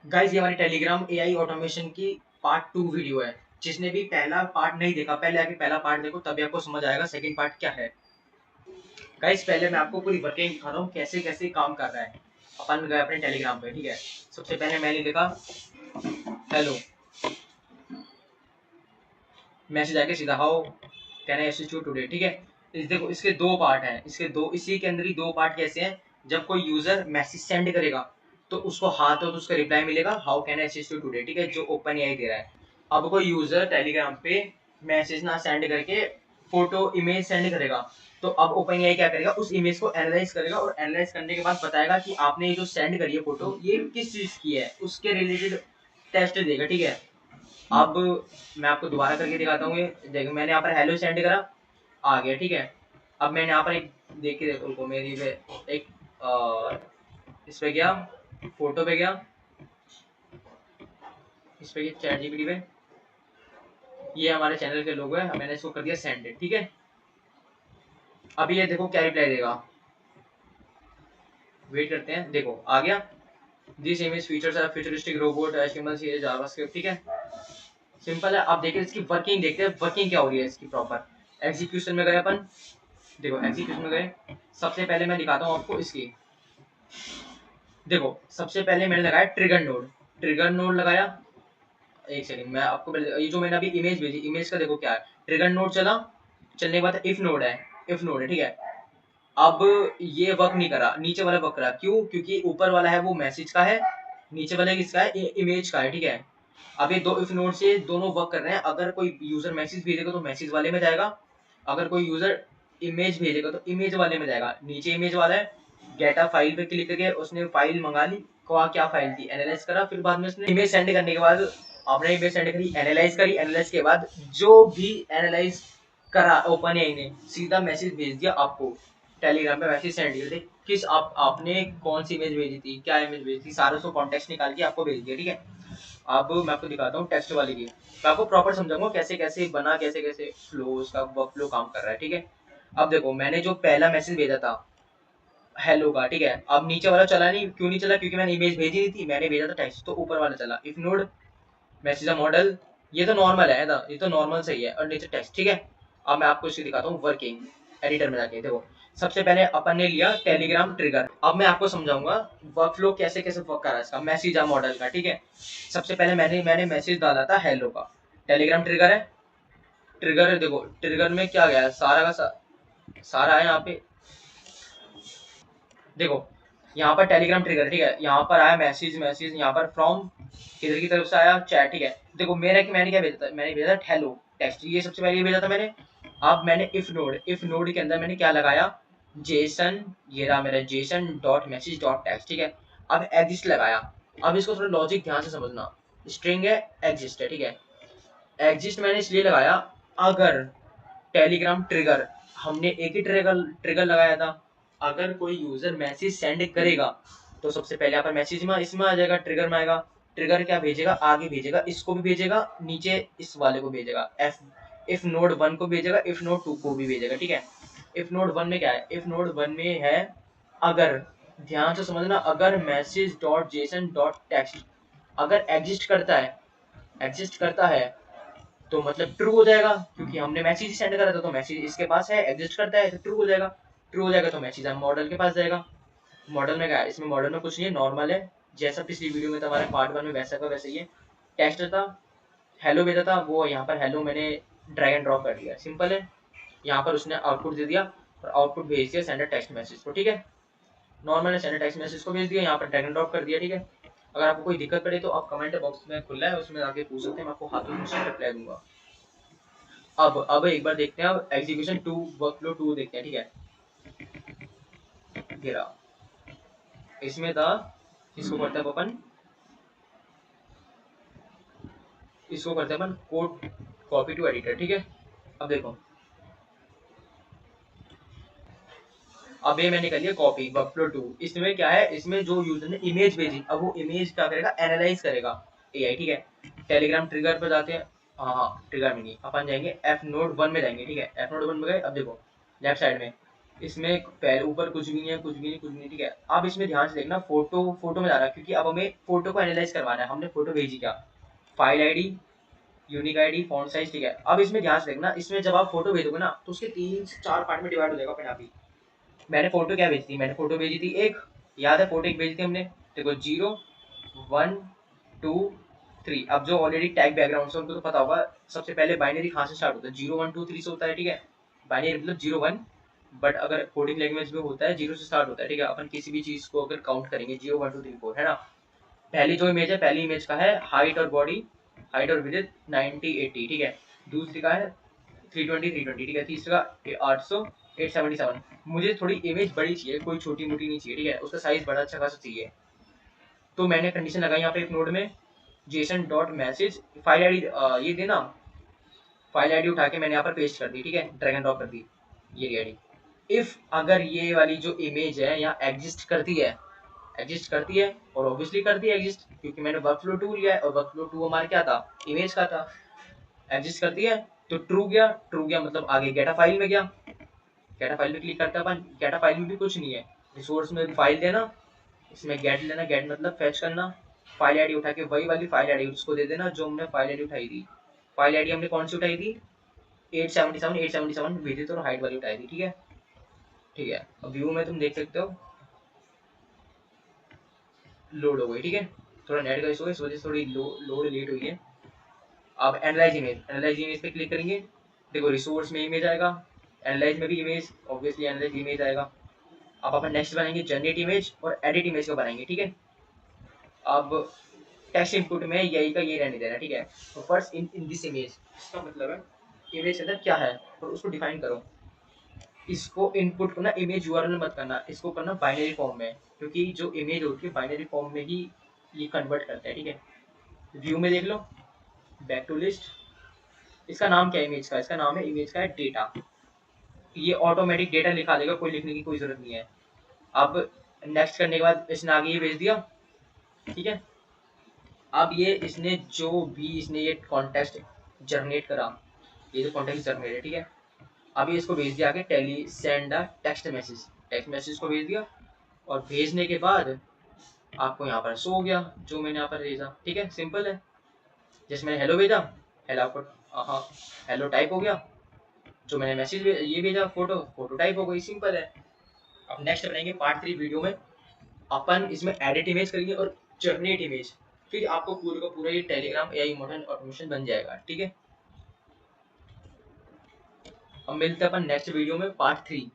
Guys ये हमारी Telegram AI automation की पार्ट 2 वीडियो है। जिसने भी पहला पार्ट नहीं देखा, पहले आके पहला पार्ट देखो, तभी आपको समझ आएगा सेकंड पार्ट क्या है। गाइस पहले मैं आपको पूरी वर्किंग दिखा रहा हूँ कैसे कैसे काम कर रहा है। अपन गए अपने टेलीग्राम पे, ठीक है। सबसे पहले मैंने लिखा हेलो, मैसेज आके सीधा how can I assist you today, ठीक है। देखो इसके दो पार्ट हैं, इसके दो, इसी के अंदर ही दो पार्ट कैसे हैं। जब कोई यूजर मैसेज सेंड करेगा तो उसको हाथ और उसका रिप्लाई मिलेगा how can I assist you today, ठीक है, जो ओपन एआई दे रहा है। अब कोई यूजर टेलीग्राम पे मैसेज ना सेंड करके फोटो इमेज सेंड करेगा, तो अब ओपन एआई क्या करेगा, उस इमेज को एनालाइज करेगा और एनालाइज करने के बाद बताएगा कि आपने ये जो सेंड करी है फोटो, ये किस चीज की है, उसके रिलेटेड टेस्ट देगा, ठीक है। अब मैं आपको दोबारा करके दिखाता हूँ। ये देखो मैंने यहाँ पर हेलो सेंड करा, आ गया, ठीक है। अब मैंने यहाँ पर एक देख के देखो उनको मेरी पे एक इस पे गया, फोटो पे गया, इस पे चैट जीपीटी पे, ये हमारे चैनल के लोगो है, मैंने इसको कर दिया सेंड, ठीक है। अभी ये देखो क्या रिप्लाई देगा, वेट करते हैं, देखो आ गया। This image features are futuristic robot HTML CSS JavaScript, ठीक है, सिंपल है। अब देखिए इसकी वर्किंग देखते हैं, वर्किंग क्या हो रही है इसकी प्रॉपर। एग्जीक्यूशन में गए अपन, देखो एग्जीक्यूशन में गए। सबसे पहले मैं दिखाता हूँ आपको इसकी, देखो सबसे पहले मैंने लगाया ट्रिगर नोड, ट्रिगर नोड लगाया। एक सेकंड मैं आपको ये जो मैंने अभी इमेज भेजी, इमेज का देखो क्या है, ट्रिगर नोड चला, चलने के बाद इफ नोड है, इफ नोड है, ठीक है। अब ये वर्क नहीं करा, नीचे वाला वर्क करा, क्यों? क्योंकि ऊपर वाला है वो मैसेज का है, नीचे वाला किसका है, इमेज का है, ठीक है। अब ये दो इफ नोड से दोनों वर्क कर रहे हैं। अगर कोई यूजर मैसेज भेजेगा तो मैसेज वाले में जाएगा, अगर कोई यूजर इमेज भेजेगा तो इमेज वाले में जाएगा। नीचे इमेज वाला है, गेट अ फाइल पे क्लिक करके उसने फाइल मंगा ली, क्या फाइल थी, एनालाइज करा, फिर बाद में उसने इमेज सेंड करने के बाद आपने इमेज सेंड करी, एनालाइज करी, एनालाइज के बाद जो भी एनालाइज करा ओपन एआई ने, सीधा मैसेज भेज दिया आपको। टेलीग्राम पे मैसेज सेंड किया, किस आपने कौन सी इमेज भेजी थी, क्या इमेज भेजी थी, सारा उसको कॉन्टेक्स्ट निकाल के आपको भेज दिया, ठीक है। अब मैं आपको दिखाता हूँ टेक्स्ट वाली की, मैं आपको प्रॉपर समझाऊंगा कैसे कैसे बना, कैसे कैसे फ्लो उसका वर्क फ्लो काम कर रहा है, ठीक है। अब देखो मैंने जो पहला मैसेज भेजा था हेलो का, ठीक है, अब नीचे वाला चला नहीं, क्यों नहीं चला? क्योंकि मैंने इमेज भेजी नहीं थी, मैंने भेजा था टेक्स्ट, तो ऊपर वाला चला। इफ नोड मैसेज मॉडल, ये तो नॉर्मल है ना, ये तो नॉर्मल सही है, और नीचे टेक्स्ट, ठीक है। अब मैं आपको इसकी दिखाता हूँ वर्किंग एडिटर में जाके, देखो सबसे पहले अपन ने लिया टेलीग्राम ट्रिगर। अब मैं आपको समझाऊंगा वर्कफ्लो कैसे कैसे वर्क कर रहा है इसका, मैसेज मॉडल का, ठीक है। सबसे पहले मैंने मैंने मैसेज डाला था हेलो का, टेलीग्राम ट्रिगर है, ट्रिगर है, देखो ट्रिगर में क्या गया, सारा का सारा है यहाँ पे, देखो यहाँ पर टेलीग्राम ट्रिगर, ठीक है, यहाँ पर आया मैसेज, मैसेज यहाँ पर फ्रॉम किधर की तरफ से आया, चैट, ठीक है। देखो मैंने क्या भेजा था, मैंने भेजा था हेलो टेक्स्ट, ये सबसे पहले भेजा था मैंने। अब मैंने इफ नोड, इफ नोड के अंदर मैंने क्या लगाया, जेसन, ये रहा मेरा Jason dot message dot text, ठीक है। अब एग्जिस्ट लगाया, अब इसको थोड़ा लॉजिक ध्यान से समझना, स्ट्रिंग है, एग्जिस्ट है, ठीक है। एग्जिस्ट मैंने इसलिए लगाया, अगर टेलीग्राम ट्रिगर, हमने एक ही ट्रिगर ट्रिगर लगाया था, अगर कोई यूजर मैसेज सेंड करेगा तो सबसे पहले यहाँ पर मैसेज में इसमें आ जाएगा, ट्रिगर में आएगा। ट्रिगर क्या भेजेगा, आगे भेजेगा, इसको भी भेजेगा, नीचे इस वाले को भेजेगा, एफ इफ नोड 1 को भेजेगा, इफ नोड 2 को भी भेजेगा, ठीक है। इफ नोड 1 में क्या है, इफ नोड 1 में है अगर, ध्यान से समझना, अगर message dot JSON dot text अगर एग्जिस्ट करता है, एग्जिस्ट करता है तो मतलब ट्रू हो जाएगा, क्योंकि हमने मैसेज ही सेंड करा था, तो मैसेज इसके पास है, एग्जिस्ट करता है तो ट्रू हो जाएगा। ट्रू हो जाएगा तो मैसेज हम मॉडल के पास जाएगा। मॉडल में क्या है, इसमें मॉडल में कुछ नहीं है, नॉर्मल है, जैसा पिछली वीडियो में था हमारे पार्ट 1 में, वैसा का वैसा ही है। टेक्स्ट था, हेलो भेजा था, वो यहाँ पर हेलो मैंने ड्रैग एंड ड्रॉप कर दिया, सिंपल है। यहाँ पर उसने आउटपुट दे दिया और आउटपुट भेज दिया सेंडर टेक्स्ट मैसेज को, ठीक है। नॉर्मल ने सेंडर टेक्स्ट मैसेज को भेज दिया, यहाँ पर ड्रैग एंड ड्रॉप कर दिया, ठीक है। अगर आपको कोई दिक्कत पड़े तो आप कमेंट बॉक्स में खुला है, उसमें आके पूछ सकते हैं, मैं आपको हाथों से रिप्लाई दूंगा। अब एक बार देखते हैं, अब एग्जीक्यूशन 2 वर्कफ्लो 2 देखते हैं, ठीक है। गिरा इसमें था, इसको करते हैं अपन, इसको करते हैं अपन कोड कॉपी टू एडिटर, ठीक है। अब देखो, अब ये मैंने कर लिया कॉपी वर्कफ्लो 2। इसमें क्या है, इसमें जो यूजर ने इमेज भेजी, अब वो इमेज क्या करेगा, एनालाइज करेगा एआई, ठीक है। टेलीग्राम ट्रिगर पर जाते हैं, हाँ ट्रिगर में नहीं, अपन जाएंगे एफ नोड 1 में जाएंगे, ठीक है। एफ नोड 1 में गए, अब देखो लेफ्ट साइड में इसमें पहले ऊपर कुछ भी नहीं है, कुछ भी नहीं, कुछ भी नहीं, ठीक है। अब इसमें ध्यान से देखना, फोटो में जाना, क्योंकि अब हमें फोटो को एनालाइज करवाना है। हमने फोटो भेजी क्या, file ID, unique ID, font size, ठीक है। अब इसमें ध्यान से देखना, इसमें जब आप फोटो भेजोगे ना तो उसके 3 से 4 पार्ट में डिवाइड हो जाएगा अपने आप ही। मैंने फोटो क्या भेजी थी, मैंने फोटो भेजी थी एक, याद है फोटो एक भेजी थी हमने, देखो 0 1 2 3। अब जो ऑलरेडी टैग बैकग्राउंड से उनको तो पता होगा सबसे पहले बाइनरी कहाँ से स्टार्ट होता है, 0 1 2 3 से होता है, ठीक है। बाइनरी मतलब 0 1, बट अगर कोडिंग लैंग्वेज में होता है 0 से स्टार्ट होता है, ठीक है। अपन किसी भी चीज को अगर काउंट करेंगे 0 1 2 3 4, है ना। पहली जो इमेज है, पहली इमेज का है हाइट और बॉडी, हाइट और विड्थ 90 80, ठीक है। दूसरी का है 320 320, ठीक है। तीसरा 800 877। मुझे थोड़ी इमेज बड़ी चाहिए, कोई छोटी मोटी नहीं चाहिए, ठीक है। उसका साइज बड़ा अच्छा खासा चाहिए। तो मैंने कंडीशन लगाई यहाँ पे एक नोड में, Jason dot message file ID, ये देना, फाइल आईडी उठा के मैंने यहाँ पर पेस्ट कर दी, ठीक है, ड्रैग एंड ड्रॉप कर दी ये आईडी। इफ अगर ये वाली जो इमेज है यहाँ एग्जिस्ट करती है, और ऑब्वियसली करती है एग्जिस्ट, क्योंकि मैंने वर्कफ्लो 2 लिया है, और वर्कफ्लो 2 हमारा क्या था, इमेज का था। एग्जिस्ट करती है तो ट्रू गया मतलब आगे गेटा फाइल में गया, गेटा फाइल में क्लिक करते हैं अपन। गेटा फाइल में भी कुछ नहीं है, रिसोर्स में फाइल देना, इसमें गेट लेना, गेट मतलब फेच करना, फाइल आईडी उठा के वही वाली फाइल आईडी उसको दे देना जो हमने फाइल आईडी उठाई थी। फाइल आईडी हमने कौन सी उठाई थी, 877 भेजी तो हाइट वाली उठाई थी, ठीक है। ठीक है, अब व्यू में तुम देख सकते हो लोड हो गई, ठीक है। थोड़ा नेट का इशू है, इस वजह से थोड़ी लोड लेट हुई है। अब एनालाइज इमेज पे क्लिक करेंगे, देखो रिसोर्स में इमेज आएगा, एनालाइज में भी इमेज, ऑब्वियसली एनालाइज इमेज आएगा। अब अपन नेक्स्ट बनाएंगे जनरेट इमेज और एडिट इमेज का बनाएंगे, ठीक है। अब टेक्स्ट इनपुट में यही का ये रहने देना, ठीक है। तो फर्स्ट इन दिस इमेज, इसका मतलब है इमेज के अंदर क्या है और उसको डिफाइन करो। इसको इनपुट को ना इमेज यूआरएल मत करना, इसको करना बाइनरी फॉर्म में, क्योंकि जो इमेज होती है बाइनरी फॉर्म में ही ये कन्वर्ट करता है, ठीक है। व्यू में देख लो, बैक टू लिस्ट, इसका नाम क्या है इमेज का, इसका नाम है इमेज का है डेटा। ये ऑटोमेटिक डेटा लिखा देगा, कोई लिखने की कोई जरूरत नहीं है। अब नेक्स्ट करने के बाद इसने आगे ये भेज दिया, ठीक है। अब ये इसने जो भी इसने ये कॉन्टेक्स्ट जनरेट करा, ये जो कॉन्टेक्स्ट जनरेट है, ठीक है। अब ये इसको भेज दिया आगे, tele send a text message को भेज दिया, और भेजने के बाद आपको यहाँ पर शो हो गया जो मैंने यहाँ पर भेजा, ठीक है। सिंपल है, जैसे मैंने हेलो भेजा, हेलो आपको, हाँ हेलो टाइप हो गया, जो मैंने मैसेज ये भेजा फोटो टाइप हो गई, सिंपल है। अब नेक्स्ट बनाएंगे पार्ट 3 वीडियो में, अपन इसमें एडिट इमेज करेंगे और जनरेट इमेज, फिर आपको पूरे का पूरा ये टेलीग्राम एआई मॉडर्न ऑटोमेशन बन जाएगा, ठीक है। अब मिलते हैं अपन नेक्स्ट वीडियो में पार्ट 3।